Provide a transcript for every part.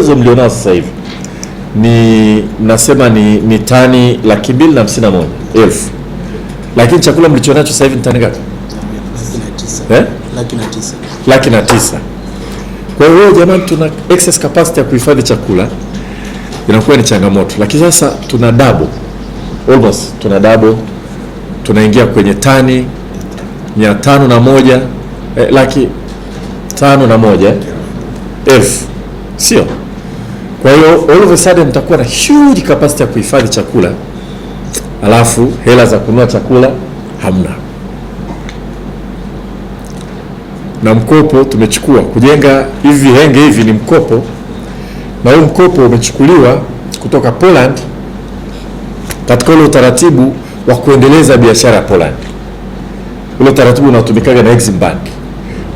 uwezo mlionao sasa hivi ni mnasema ni tani 251,000, lakini chakula mlichonacho sasa hivi ni tani ngapi? 109,000. Kwa hiyo jamani, tuna excess capacity ya kuhifadhi chakula, inakuwa ni changamoto. Lakini sasa tuna double, almost tuna double, tunaingia kwenye tani 501,000, sio? Kwa hiyo all of a sudden mtakuwa na huge capacity ya kuhifadhi chakula, alafu hela za kununua chakula hamna. Na mkopo tumechukua kujenga hivi vihenge hivi ni mkopo, na huu mkopo umechukuliwa kutoka Poland katika ule utaratibu wa kuendeleza biashara ya Poland. Ule utaratibu unatumikaga na Exim Bank,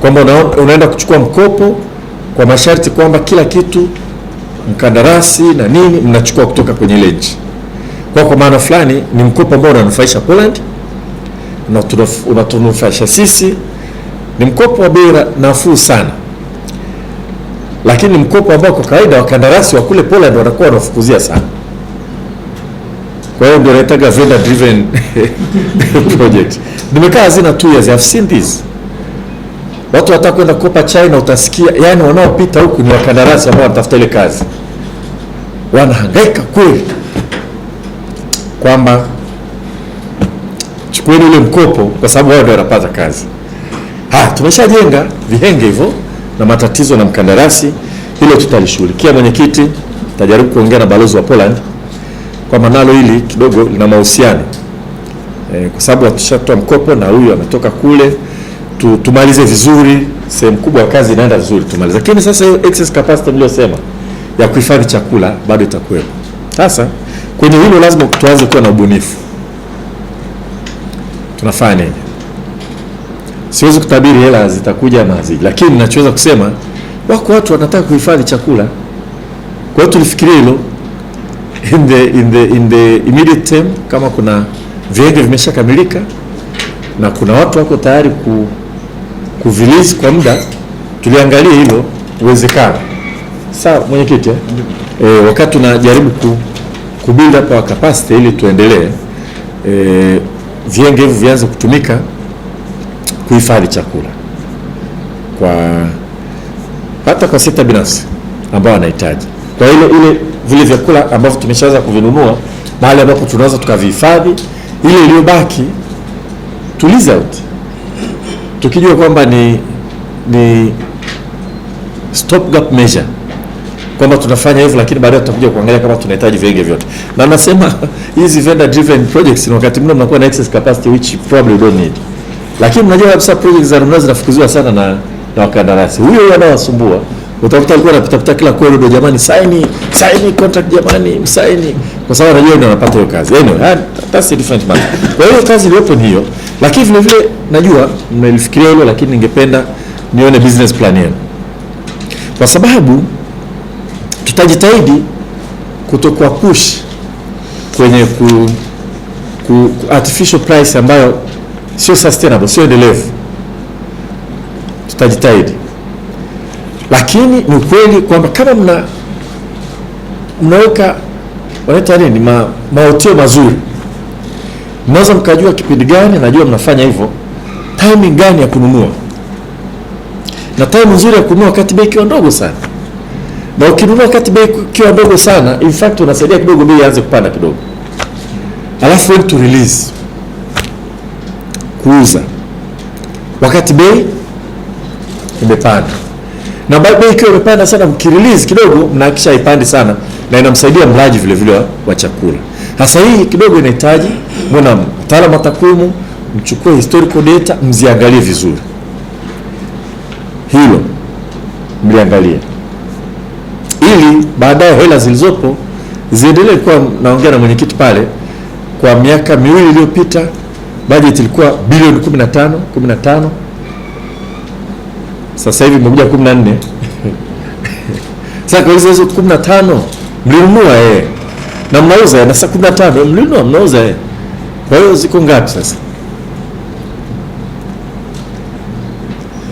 kwamba unaenda kuchukua mkopo kwa masharti kwamba kila kitu, mkandarasi na nini, mnachukua kutoka kwenye ile nchi. Kwa maana fulani ni mkopo ambao unanufaisha Poland na unatunufaisha sisi. Ni mkopo wa bei nafuu sana, lakini ni mkopo ambao kwa kawaida wakandarasi wa kule Poland wanakuwa wanafukuzia sana. Kwa hiyo ndio naitaga vendor driven project. Nimekaa hazina 2 years, I've seen this. Watu wataka kwenda kukopa China, utasikia yani wanaopita huku ni wakandarasi ambao wanatafuta ile kazi, wanahangaika kweli kwamba chukueni ule mkopo kwa sababu wao ndio wanapata kazi. Tumeshajenga vihenge hivyo na matatizo na mkandarasi, hilo tutalishughulikia. Mwenyekiti, tutajaribu kuongea na balozi wa Poland kwa manalo hili kidogo lina mahusiano kwa sababu tushatoa mkopo na huyu ametoka kule, tumalize vizuri, sehemu kubwa ya kazi inaenda vizuri, tumalize. Lakini sasa hiyo excess capacity mliosema ya kuhifadhi chakula bado itakuwepo. Sasa kwenye hilo lazima tuanze kuwa na ubunifu. Tunafanya nini? Siwezi kutabiri hela zitakuja ama haziji, lakini ninachoweza kusema wako watu wanataka kuhifadhi chakula. Kwa hiyo tulifikiria hilo in the immediate term, kama kuna vihenge vimeshakamilika na kuna watu wako tayari kuvilisi kwa muda, tuliangalia hilo uwezekano. Sawa mwenyekiti, wakati tunajaribu kubuild up our capacity ili tuendelee, vihenge hivyo vianze kutumika kuhifadhi chakula hata kwa sekta binafsi ambao wanahitaji. Kwa ile vile vyakula ambavyo tumeshaanza kuvinunua mahali ambapo tunaweza tukavihifadhi, ile iliyobaki tulize out, tukijua kwamba ni stop gap measure, kwamba tunafanya hivyo, lakini baadaye tutakuja kuangalia kama tunahitaji vihenge vyote. Na nasema hizi vendor driven projects ni wakati mwingine mnakuwa na excess capacity which probably we don't need. Lakini mnajua kabisa projects za rununu zinafukuziwa sana na wakandarasi. Huyo anawasumbua. Utakuta alikuwa anapita kila corridor, jamani sign contract, jamani msaini, kwa sababu anajua ndio anapata hiyo kazi. Anyway, that's a different matter. Kwa hiyo kazi iliyopo ni hiyo. Lakini vile vile najua mmelifikiria hilo, lakini ningependa nione business plan yenu. Kwa sababu tutajitahidi kutokuwa push kwenye artificial price ambayo sio sustainable, sio endelevu. Tutajitahidi. Lakini ni ukweli kwamba kama mnaweka wanaita nini maoteo mazuri, mnaweza mkajua kipindi gani, najua mnafanya hivyo, timing gani ya kununua. Na time nzuri ya kununua wakati bei ikiwa ndogo sana. Na ukinunua wakati bei ikiwa ndogo sana, in fact unasaidia kidogo bei ianze kupanda kidogo. Alafu when to release, kuuza wakati bei imepanda. Na bei ikiwa imepanda sana, mkirelease kidogo mnahakisha ipande sana, na inamsaidia mlaji vile vile wa chakula. Hasa hii kidogo inahitaji mbona mtaalamu wa takwimu, mchukue historical data, mziangalie vizuri. Hilo mliangalie ili baadaye hela zilizopo ziendelee. Kwa naongea na mwenyekiti pale, kwa miaka miwili iliyopita budget ilikuwa bilioni 15. Sasa hivi imekuja 14. Sasa kwa hizo 15 mlinunua na mnauza, na sasa 15 mlinunua mnauza. Kwa hiyo ziko ngapi sasa?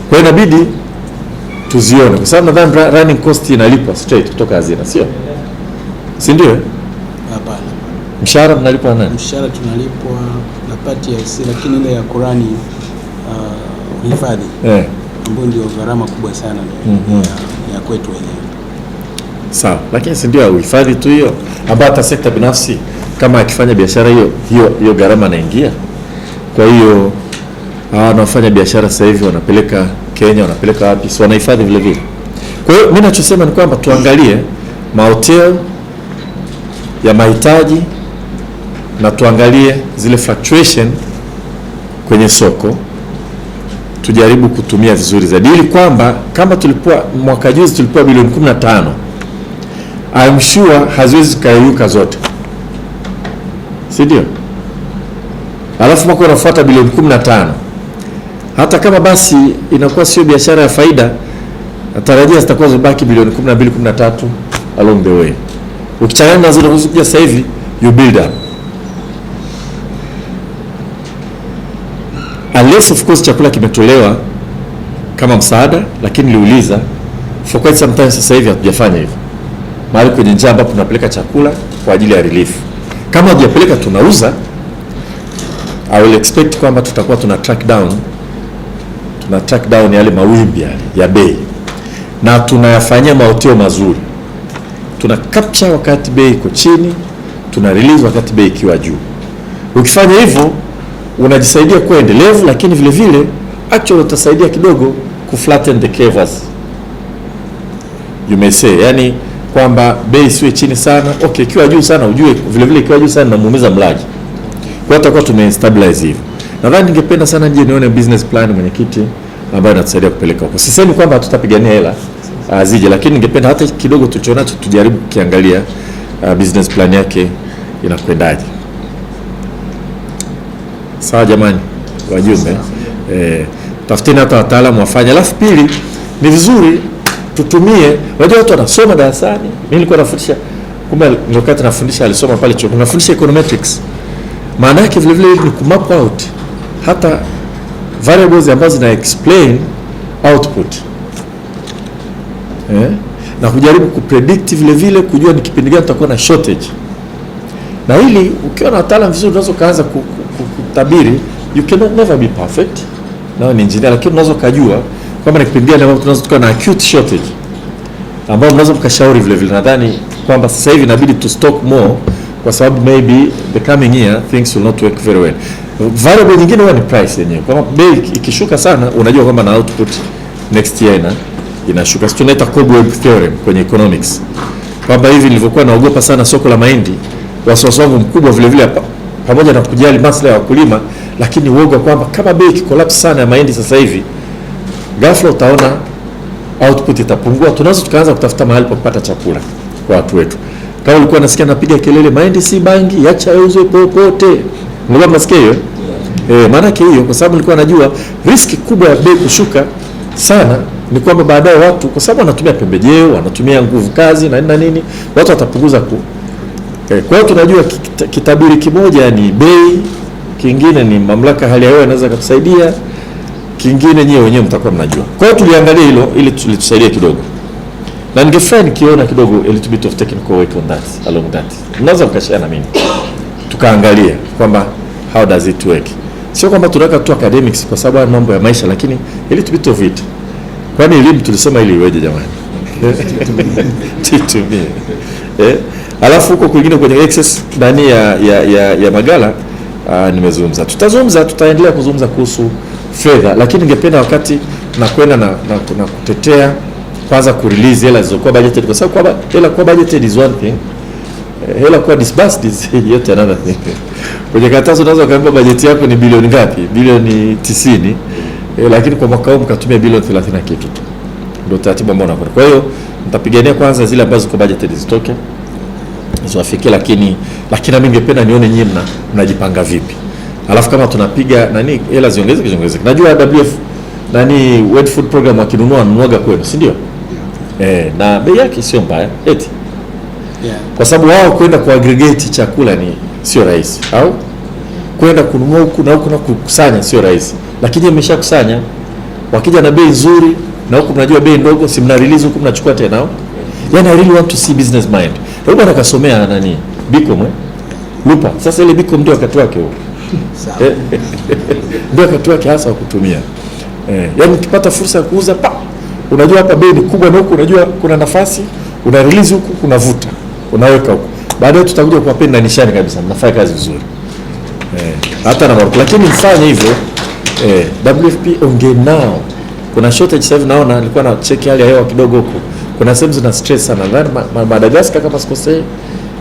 Kwa hiyo inabidi tuzione, kwa sababu nadhani running cost inalipwa straight kutoka hazina, sio? Si ndio? Hapana. Mshahara mnalipwa nani? Mshahara tunalipwa na pati ya IC, lakini ile ya kurani hifadhi ambayo ndio gharama kubwa sana ya kwetu wenyewe. Sawa, lakini si ndio uhifadhi tu hiyo, ambayo hata sekta binafsi kama akifanya biashara hiyo gharama inaingia. Kwa hiyo wanaofanya biashara sasa hivi wanapeleka Kenya, wanapeleka wapi? Si wanahifadhi vile vile. Kwa hiyo mimi ninachosema ni kwamba tuangalie mahoteli ya mahitaji na tuangalie zile fluctuation kwenye soko, tujaribu kutumia vizuri zaidi, ili kwamba kama tulikuwa mwaka juzi tulikuwa bilioni 15, I'm sure haziwezi kayuka zote, si ndio? Alafu mwaka unafuata bilioni 15, hata kama basi inakuwa sio biashara ya faida, natarajia zitakuwa zibaki bilioni 12, 13 along the way. Ukichanganya nazo unazokuja sasa hivi, you build up. Unless of course chakula kimetolewa kama msaada, lakini niliuliza for quite some time sasa hivi hatujafanya hivyo. Mahali kwenye njia ambapo tunapeleka chakula kwa ajili ya relief, kama hatujapeleka tunauza, I will expect kwamba tutakuwa tuna track down yale mawimbi yale ya bei, na tunayafanyia mahoteli mazuri. Tuna capture wakati bei iko chini, tuna release wakati bei ikiwa juu. Ukifanya hivyo unajisaidia kuwa endelevu, lakini vile vile actually utasaidia kidogo ku flatten the curves, you may say, yani kwamba bei siwe chini sana. Okay, ikiwa juu sana ujue vile vile ikiwa juu sana namuumiza mlaji. Kwa hiyo tutakuwa tumestabilize hivyo. Nadhani ningependa sana nje nione business plan mwenyekiti ambayo inatusaidia kupeleka huko. Sisemi kwamba tutapigania hela zije, lakini ningependa hata kidogo tulichonacho tujaribu kiangalia business plan yake inakwendaje. Sawa jamani, wajumbe, tafuteni hata wataalamu wafanye. Alafu pili, ni vizuri tutumie, wajua watu wanasoma darasani. Mimi nilikuwa nafundisha, kumbe wakati nafundisha alisoma pale chuo, nafundisha econometrics. Maana yake vile vile ni kumap out hata variables ambazo zina explain output, na kujaribu kupredict vile vile, kujua ni kipindi gani tutakuwa na shortage. Na hili ukiwa na wataalamu vizuri unaweza kaanza kutabiri. You cannot never be perfect, na ni engineer, lakini unaweza kujua kwamba ni kipindi gani ambapo tunaweza tukawa na acute shortage, ambao mnaweza mkashauri vile vile. Nadhani kwamba sasa hivi inabidi to stock more, kwa sababu maybe the coming year things will not work very well. Variable nyingine huwa ni price yenyewe. Kama bei ikishuka sana, unajua kwamba na output next year inashuka. Sisi tunaita cobweb theorem kwenye economics, kwamba hivi nilivyokuwa naogopa sana soko la mahindi, wasiwasi wangu mkubwa vile vile pamoja na kujali maslahi ya wakulima, lakini uoga kwamba kama bei ikikolapse sana ya mahindi sasa hivi, ghafla utaona output itapungua. Tunaweza tukaanza kutafuta mahali pa kupata chakula kwa watu wetu. Kama ulikuwa nasikia napiga kelele mahindi si bangi, acha yauzwe popote, nilikuwa nasikia hiyo. Maana yake hiyo, kwa sababu nilikuwa najua riski kubwa ya bei kushuka sana ni kwamba baadaye watu, kwa sababu wanatumia pembejeo, wanatumia nguvu kazi na nini, watu watapunguza kwa hiyo tunajua kitabiri kimoja ni bei, kingine ni mamlaka hali ya hewa inaweza kutusaidia, kingine nyewe wenyewe mtakuwa mnajua. Kwa hiyo tuliangalia hilo ili tulitusaidia kidogo, na ningefurahi nikiona kidogo a little bit of technical work on that, along that. Mnaweza mkashare na mimi tukaangalia kwamba how does it work. Sio kwamba tunataka tu academics kwa sababu mambo ya maisha, lakini a little bit of it. Kwani elimu tulisema ili iweje jamani? Titumie. Alafu huko kwingine kwenye excess ndani ya magala nimezungumza. Tutaendelea kuzungumza kuhusu fedha, lakini ningependa wakati na kwenda na kutetea kwanza ku release hela zilizokuwa budgeted, kwa sababu kwa hela kwa budgeted is one thing, hela kwa disbursed is yet another thing. Kwenye karatasi unaweza kaambia budget yako ni bilioni ngapi? Bilioni 90, lakini kwa mwaka huu mkatumia bilioni 30 na kitu tu. Ndio taratibu ambao unakwenda. Kwa hiyo mtapigania kwanza zile ambazo kwa budgeted zitoke ziwafikie, lakini mimi ningependa nione nyinyi mnajipanga vipi. Alafu kama tunapiga hela ziongezeke. Najua WF World Food Program wakinunua kwenu, si ndio? Na bei yake sio mbaya eti. Kwa sababu wao kwenda ku aggregate chakula ni sio rahisi, au kwenda kununua huku na kukusanya sio rahisi, lakini ameshakusanya, wakija na bei nzuri na huku mnajua bei ndogo, si mna release huku mnachukua tena. Yani I really want to see business mind. Hebu nakasomea nani? Bicom Lupa. Sasa ile Bicom ndio wakati wake huo. Ndio wakati wake hasa wa kutumia. Yani ukipata fursa ya kuuza unajua hapa bei ni kubwa na huku unajua kuna nafasi, una release huku kunavuta. Unaweka huku. Baadaye tutakuja kuwapenda nishani kabisa. Mnafanya kazi vizuri. Hata na marupurupu. Lakini mfanye hivyo WFP ongea nao. Kuna shortage sasa hivi naona nilikuwa na check hali ya hewa kidogo huko. Kuna sehemu zina stress sana. Nadhani Madagascar kama sikosei.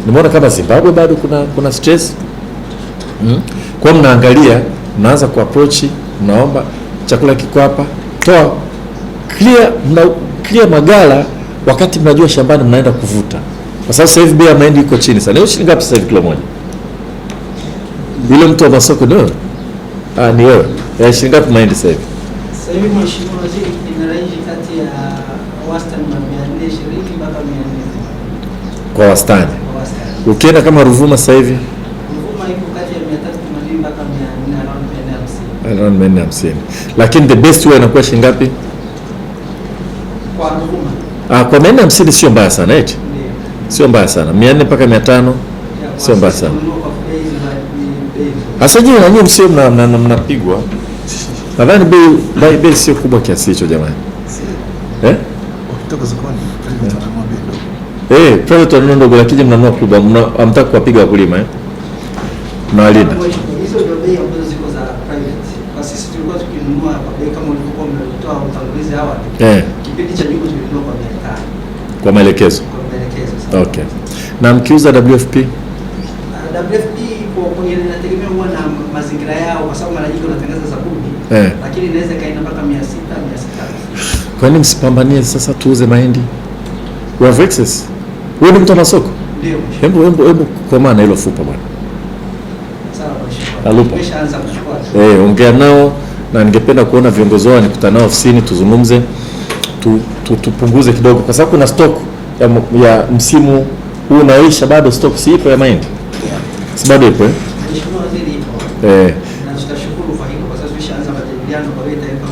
Nimeona kama Zimbabwe bado kuna stress. Kwa mnaangalia, mnaanza kuapproach, mnaomba chakula kiko hapa. Toa clear magala wakati mnajua shambani mnaenda kuvuta. Kwa sababu sasa hivi bei ya mahindi iko chini sana. Leo shilingi ngapi sasa hivi kilo moja? Yule mtu wa masoko ndio. Ni wewe. Ya shilingi ngapi mahindi sasa hivi? Sasa hivi Mheshimiwa Waziri, ina range kati ya wastani wa 420 mpaka 400. Kwa wastani. Ukienda kama Ruvuma sasa hivi? Ruvuma iko kati ya 380 mpaka 450. Around 450. Lakini the best way inakuwa shilingi ngapi? Kwa Ruvuma. Kwa 450 sio mbaya sana eti. Sio mbaya sana. 400 mpaka 500 sio mbaya sana. Hasa nyinyi na nyinyi msio mnapigwa. Nadhani bei sio kubwa kiasi hicho jamani. Kutoka sokoni private private ndogo lakini mnanunua kubwa, hamtaka kuwapiga wakulima mnawalinda. Hizo ndio bei ambazo ziko za private. Kwa sisi tulikuwa tukinunua kwa bei kama ulivyokuwa mnatoa utangulizi awali. Kipindi cha nyuma tulinunua kwa 500. Kwa maelekezo. Okay. Na mkiuza WFP? WFP kwa inategemea huwa na mazingira yao, kwa sababu mara nyingi wanatangaza zabuni. Lakini inaweza kaenda mpaka 600, 600. Kwa nini msipambanie sasa tuuze mahindi? We have excess. Wewe ni mtu wa masoko? Ndio. Hebu kwa maana hilo fupa bwana. Sawa Mheshimiwa. Nimeshaanza kuchukua. Ongea nao na ningependa kuona viongozi wao nikutana nao ofisini tuzungumze tupunguze kidogo kwa sababu kuna stock ya msimu huu unaoisha bado stock si ipo ya mahindi. Si bado ipo Mheshimiwa Waziri ipo. Na tutashukuru kwa hilo kwa sababu tumeshaanza majadiliano kwa hiyo itaipa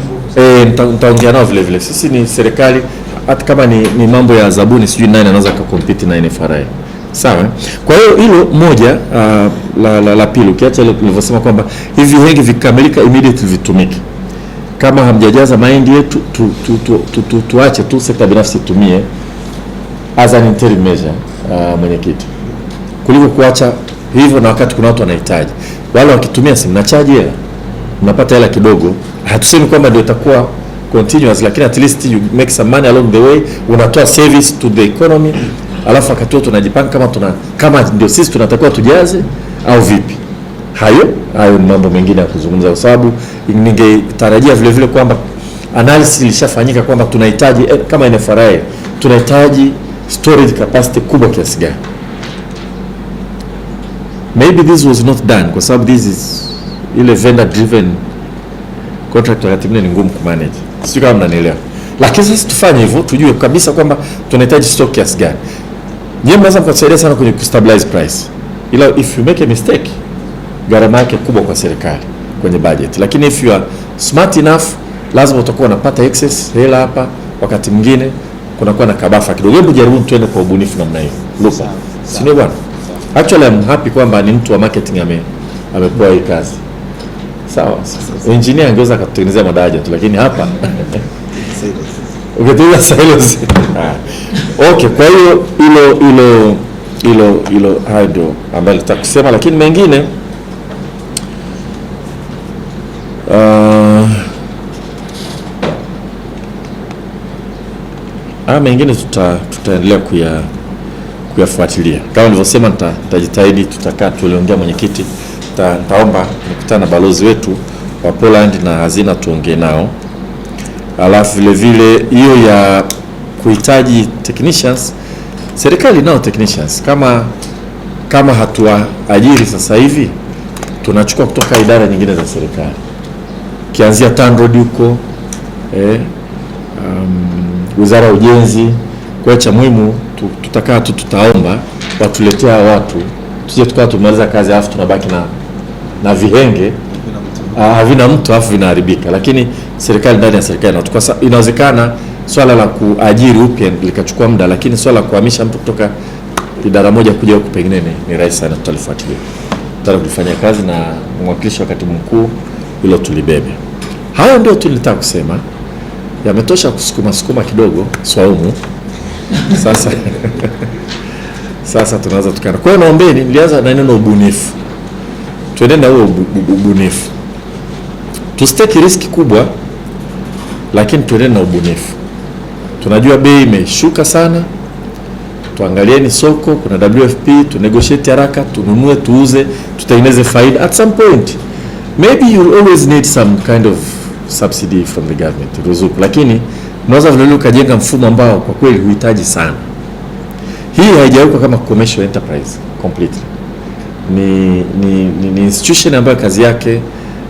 nguvu. Nitaongea nao vile vile. Sisi ni serikali, hata kama ni mambo ya zabuni sijui nani anaweza kukompiti na NFRA. Sawa? Kwa hiyo hilo moja la pili ukiacha ile nilivyosema kwamba hivi wengi vikamilika immediately vitumike. Kama hamjajaza mahindi yetu tuache tu sekta binafsi itumie as an interim measure mwenyekiti. Kuliko kuacha hivyo na wakati kuna watu wanahitaji. Wale wakitumia si mnachaji hela. Mnapata hela kidogo. Hatusemi kwamba ndio itakuwa continuous lakini at least you make some money along the way, unatoa service to the economy. Alafu wakati wote tunajipanga kama ndio sisi tunatakiwa tujaze au vipi. Hayo ni mambo mengine ya kuzungumza kwa sababu ningetarajia vile vile kwamba analysis ilishafanyika kwamba tunahitaji kama NFRA tunahitaji storage capacity kubwa kiasi gani. Maybe this was not done kwa sababu this is ile vendor driven contract wakati mwingine ni ngumu kumanage. Sio kama mnanielewa. Lakini sisi tufanye hivyo tujue kabisa kwamba tunahitaji stock kiasi gani. Nyinyi mnaweza mkasaidia sana kwenye stabilize price. Ila if you make a mistake gharama yake kubwa kwa serikali kwenye budget. Lakini if you are smart enough lazima utakuwa unapata excess hela hapa wakati mwingine kunakuwa na kabafa kidogo. Hebu jaribu tuende kwa ubunifu namna hiyo. Lupa. Si ndio bwana? Actually I'm happy kwamba ni mtu wa marketing amepewa hii kazi. Sawa. Engineer angeweza kutengenezea madaraja tu lakini hapa ungetengeneza silos. Okay, kwa hiyo hilo hayo ambayo nitakusema lakini mengine mengine tutaendelea kuyafuatilia. Kama nilivyosema nitajitahidi tutakaa tuliongea mwenyekiti nitaomba nikutana na balozi wetu wa Poland na hazina tuongee nao. Alafu vile vile hiyo ya kuhitaji technicians, serikali nao technicians kama hatuajiri sasa hivi tunachukua kutoka idara nyingine za serikali. Kianzia TANROADS huko Wizara ya Ujenzi. Kwa cha muhimu tutakaa tutaomba watuletea watu tusije tukawa tumaliza kazi alafu tunabaki na vihenge havina mtu alafu vinaharibika. Lakini serikali ndani ya serikali, na kwa sababu inawezekana swala la kuajiri upya likachukua muda, lakini swala la kuhamisha mtu kutoka idara moja kuja huko pengine ni rahisi sana. Tutalifuatilia, tutalifanyia kazi na mwakilishi wa katibu mkuu, hilo tulibebe. Hayo ndio tulitaka kusema, yametosha kusukuma kidogo swaumu. Sasa tunaweza tukana. Kwa hiyo naombeni, nilianza na neno ubunifu, tuende na huo ubunifu, tusitaki riski kubwa, lakini tuende na ubunifu. Tunajua bei imeshuka sana, tuangalieni soko, kuna WFP, tu negotiate haraka, tununue, tuuze, tutengeneze faida. At some point maybe you always need some kind of subsidy from the government, ruzuku, lakini unaweza vile ukajenga mfumo ambao kwa kweli huhitaji sana. Hii haijawekwa kama commercial enterprise completely. Ni institution ambayo kazi yake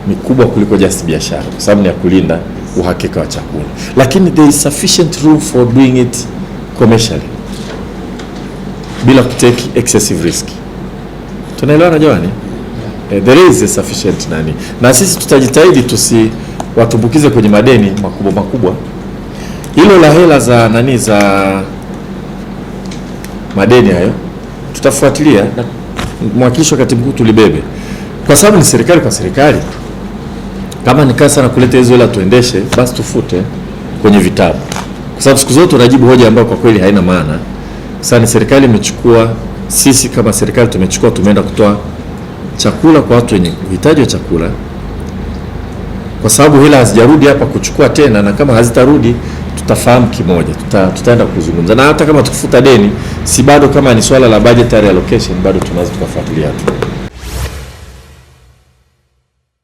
ni kubwa kuliko just biashara, kwa sababu ni ya kulinda uhakika wa chakula, lakini there is sufficient room for doing it commercially bila kutake excessive risk. Tunaelewana jamani? There is a sufficient na sisi tutajitahidi tusiwatumbukize kwenye madeni makubwa. Hilo la hela za za madeni hayo tutafuatilia, na mwakilishi wa katibu mkuu tulibebe, kwa sababu ni serikali kwa serikali. Kama nikaa sana kuleta hizo hela tuendeshe, basi tufute kwenye vitabu, kwa sababu siku zote unajibu hoja ambayo kwa kweli haina maana. Sasa ni serikali imechukua, sisi kama serikali tumechukua, tumeenda kutoa chakula kwa watu wenye uhitaji wa chakula, kwa sababu hela hazijarudi hapa kuchukua tena, na kama hazitarudi tutafahamu kimoja, tutaenda kuzungumza. Na hata kama tukifuta deni, si bado, kama ni swala la budgetary allocation, bado tunaweza tukafuatilia tu.